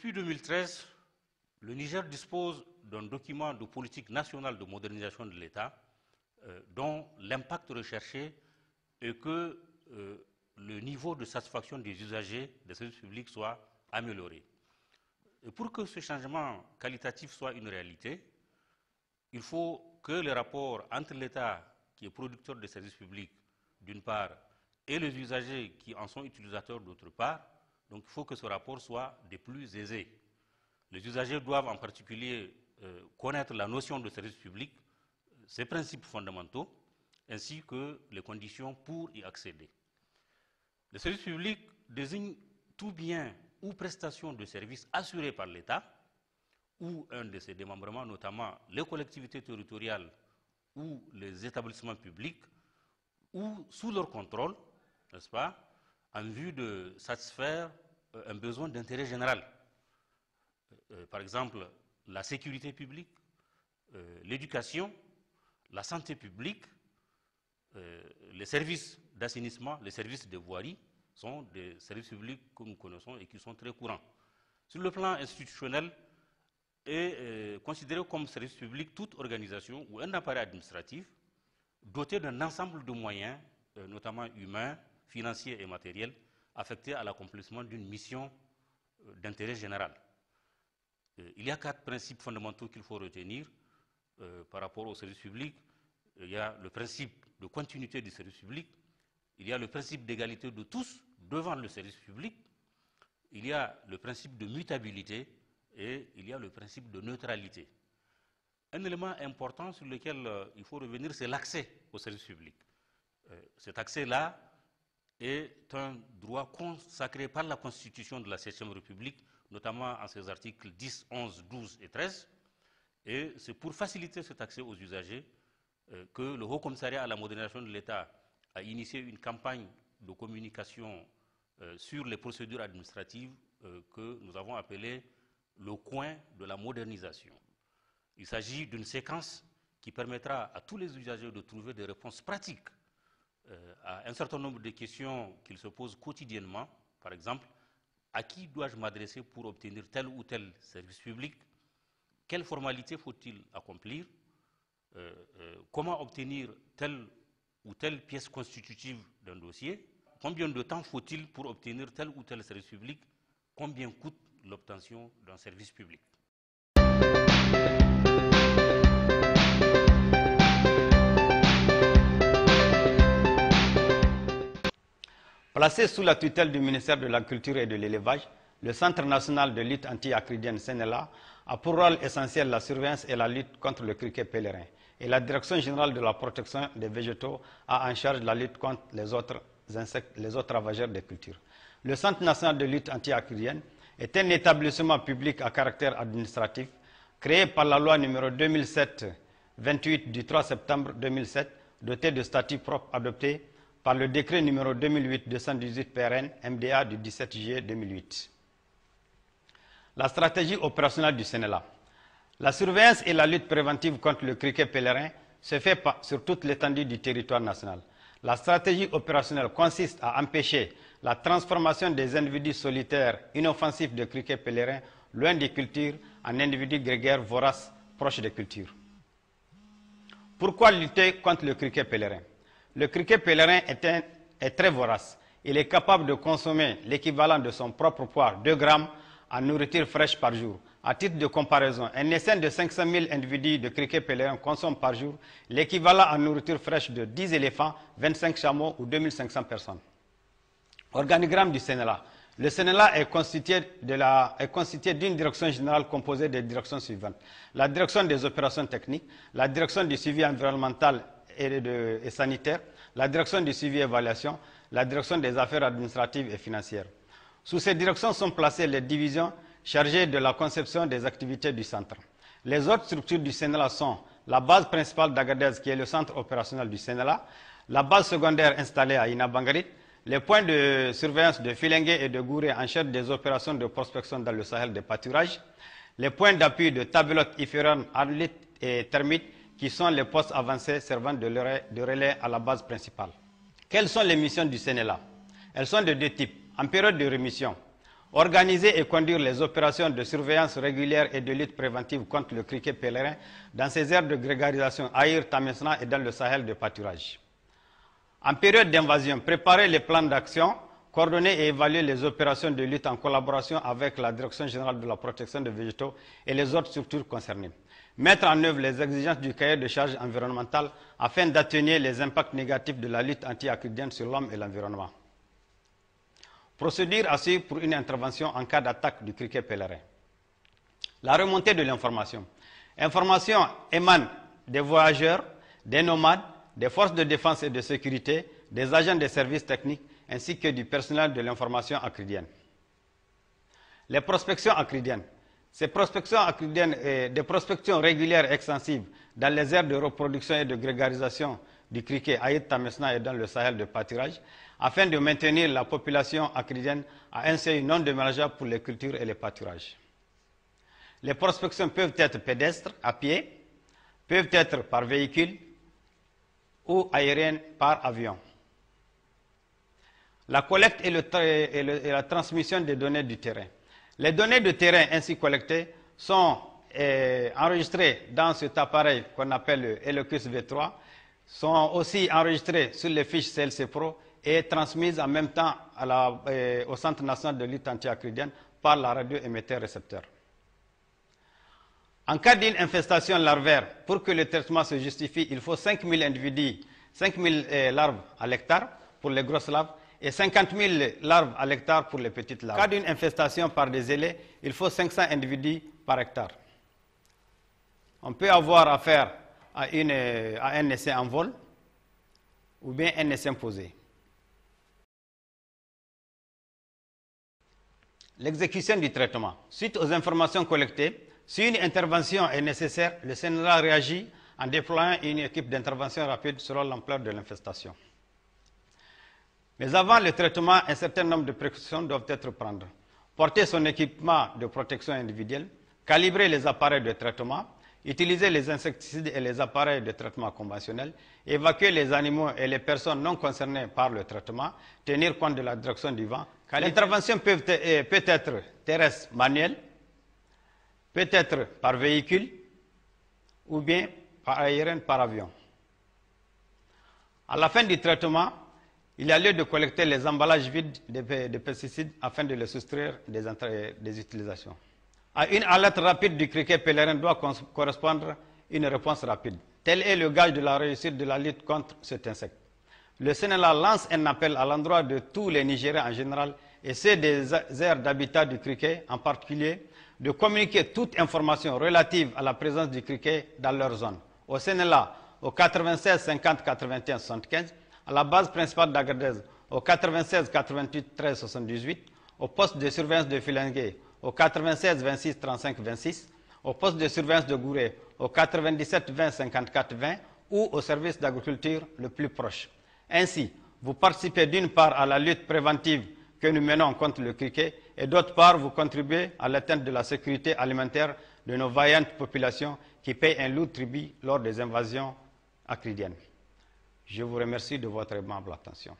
Depuis 2013, le Niger dispose d'un document de politique nationale de modernisation de l'État dont l'impact recherché est que le niveau de satisfaction des usagers des services publics soit amélioré. Et pour que ce changement qualitatif soit une réalité, il faut que les rapports entre l'État, qui est producteur des services publics, d'une part, et les usagers qui en sont utilisateurs, d'autre part, donc il faut que ce rapport soit des plus aisés. Les usagers doivent en particulier connaître la notion de service public, ses principes fondamentaux, ainsi que les conditions pour y accéder. Le service public désigne tout bien ou prestation de services assurés par l'État ou un de ses démembrements, notamment les collectivités territoriales ou les établissements publics, ou sous leur contrôle, n'est-ce pas, en vue de satisfaire un besoin d'intérêt général. Par exemple, la sécurité publique, l'éducation, la santé publique, les services d'assainissement, les services de voirie sont des services publics que nous connaissons et qui sont très courants. Sur le plan institutionnel, est considéré comme service public toute organisation ou un appareil administratif doté d'un ensemble de moyens, notamment humains, financiers et matériels, affectés à l'accomplissement d'une mission d'intérêt général. Il y a 4 principes fondamentaux qu'il faut retenir par rapport au service public. Il y a le principe de continuité du service public, il y a le principe d'égalité de tous devant le service public, il y a le principe de mutabilité et il y a le principe de neutralité. Un élément important sur lequel il faut revenir, c'est l'accès au service public. Cet accès-là est un droit consacré par la Constitution de la 7e République, notamment en ses articles 10, 11, 12 et 13. Et c'est pour faciliter cet accès aux usagers que le Haut Commissariat à la modernisation de l'État a initié une campagne de communication sur les procédures administratives que nous avons appelée le coin de la modernisation. Il s'agit d'une séquence qui permettra à tous les usagers de trouver des réponses pratiques à un certain nombre de questions qu'ils se posent quotidiennement. Par exemple, à qui dois-je m'adresser pour obtenir tel ou tel service public? Quelles formalités faut-il accomplir? Comment obtenir telle ou telle pièce constitutive d'un dossier? Combien de temps faut-il pour obtenir tel ou tel service public? Combien coûte l'obtention d'un service public? Placé sous la tutelle du ministère de la Culture et de l'Élevage, le Centre national de lutte anti-acridienne CNLA a pour rôle essentiel la surveillance et la lutte contre le criquet pèlerin. Et la Direction générale de la protection des végétaux a en charge la lutte contre les autres insectes, les autres ravageurs des cultures. Le Centre national de lutte anti-acridienne est un établissement public à caractère administratif créé par la loi numéro 2007-28 du 3 septembre 2007, doté de statuts propres adoptés par le décret numéro 2008-218 PRN MDA du 17 juillet 2008. La stratégie opérationnelle du CNLA. La surveillance et la lutte préventive contre le criquet pèlerin se fait sur toute l'étendue du territoire national. La stratégie opérationnelle consiste à empêcher la transformation des individus solitaires inoffensifs de criquet pèlerin loin des cultures en individus grégaires voraces proches des cultures. Pourquoi lutter contre le criquet pèlerin? Le criquet pèlerin est très vorace. Il est capable de consommer l'équivalent de son propre poids, 2 grammes, en nourriture fraîche par jour. À titre de comparaison, un essaim de 500 000 individus de criquet pèlerin consomme par jour l'équivalent en nourriture fraîche de 10 éléphants, 25 chameaux ou 2500 personnes. Organigramme du CNLA. Le CNLA est constitué d'une direction générale composée des directions suivantes. La direction des opérations techniques, la direction du suivi environnemental et sanitaire, la direction du suivi et évaluation, la direction des affaires administratives et financières. Sous ces directions sont placées les divisions chargées de la conception des activités du centre. Les autres structures du CNLA sont la base principale d'Agadez, qui est le centre opérationnel du CNLA, la base secondaire installée à Inabangarit, les points de surveillance de Filengue et de Gouré en charge des opérations de prospection dans le Sahel des pâturages, les points d'appui de Tabelote, Iféron, Arlit et Termite, qui sont les postes avancés servant de relais à la base principale. Quelles sont les missions du CNLA? Elles sont de 2 types. En période de rémission, organiser et conduire les opérations de surveillance régulière et de lutte préventive contre le criquet pèlerin dans ces aires de grégarisation Aïr, Tamesna et dans le Sahel de pâturage. En période d'invasion, préparer les plans d'action, coordonner et évaluer les opérations de lutte en collaboration avec la Direction générale de la protection des végétaux et les autres structures concernées. Mettre en œuvre les exigences du cahier de charges environnementales afin d'atténuer les impacts négatifs de la lutte anti-acridienne sur l'homme et l'environnement. Procédure à suivre pour une intervention en cas d'attaque du criquet pèlerin. La remontée de l'information. Information émane des voyageurs, des nomades, des forces de défense et de sécurité, des agents des services techniques ainsi que du personnel de l'information acridienne. Les prospections acridiennes. Ces prospections acridiennes, des prospections régulières et extensives dans les aires de reproduction et de grégarisation du criquet Aïd, Tamesna et dans le Sahel de pâturage, afin de maintenir la population acridienne à un seuil non déménageable pour les cultures et les pâturages. Les prospections peuvent être pédestres, à pied, peuvent être par véhicule ou aériennes par avion. La collecte et la transmission des données du terrain. Les données de terrain ainsi collectées sont enregistrées dans cet appareil qu'on appelle le Eloquus V3, sont aussi enregistrées sur les fiches CLC Pro et transmises en même temps au Centre national de lutte anti-acridienne par la radio-émetteur-récepteur. En cas d'une infestation larvaire, pour que le traitement se justifie, il faut 5000 individus, 5000 larves à l'hectare pour les grosses larves et 50 000 larves à l'hectare pour les petites larves. En cas d'une infestation par des ailés, il faut 500 individus par hectare. On peut avoir affaire à un essai en vol ou bien un essai posé. L'exécution du traitement. Suite aux informations collectées, si une intervention est nécessaire, le CNRA réagit en déployant une équipe d'intervention rapide selon l'ampleur de l'infestation. Mais avant le traitement, un certain nombre de précautions doivent être prises. Porter son équipement de protection individuelle, calibrer les appareils de traitement, utiliser les insecticides et les appareils de traitement conventionnels, évacuer les animaux et les personnes non concernées par le traitement, tenir compte de la direction du vent. L'intervention peut être terrestre, manuelle, peut être par véhicule ou bien par aérienne, par avion. À la fin du traitement, il y a lieu de collecter les emballages vides de pesticides afin de les soustraire des utilisations. À une alerte rapide du criquet pèlerin doit correspondre une réponse rapide. Tel est le gage de la réussite de la lutte contre cet insecte. Le CNLA lance un appel à l'endroit de tous les Nigériens en général et ceux des aires d'habitat du criquet en particulier de communiquer toute information relative à la présence du criquet dans leur zone. Au CNLA, au 96 50 81 75, à la base principale d'Agadez, au 96 88 13 78, au poste de surveillance de Filengue, au 96 26 35 26, au poste de surveillance de Gouré, au 97 20 54 20 ou au service d'agriculture le plus proche. Ainsi, vous participez d'une part à la lutte préventive que nous menons contre le criquet et d'autre part, vous contribuez à l'atteinte de la sécurité alimentaire de nos vaillantes populations qui paient un lourd tribut lors des invasions acridiennes. Je vous remercie de votre aimable attention.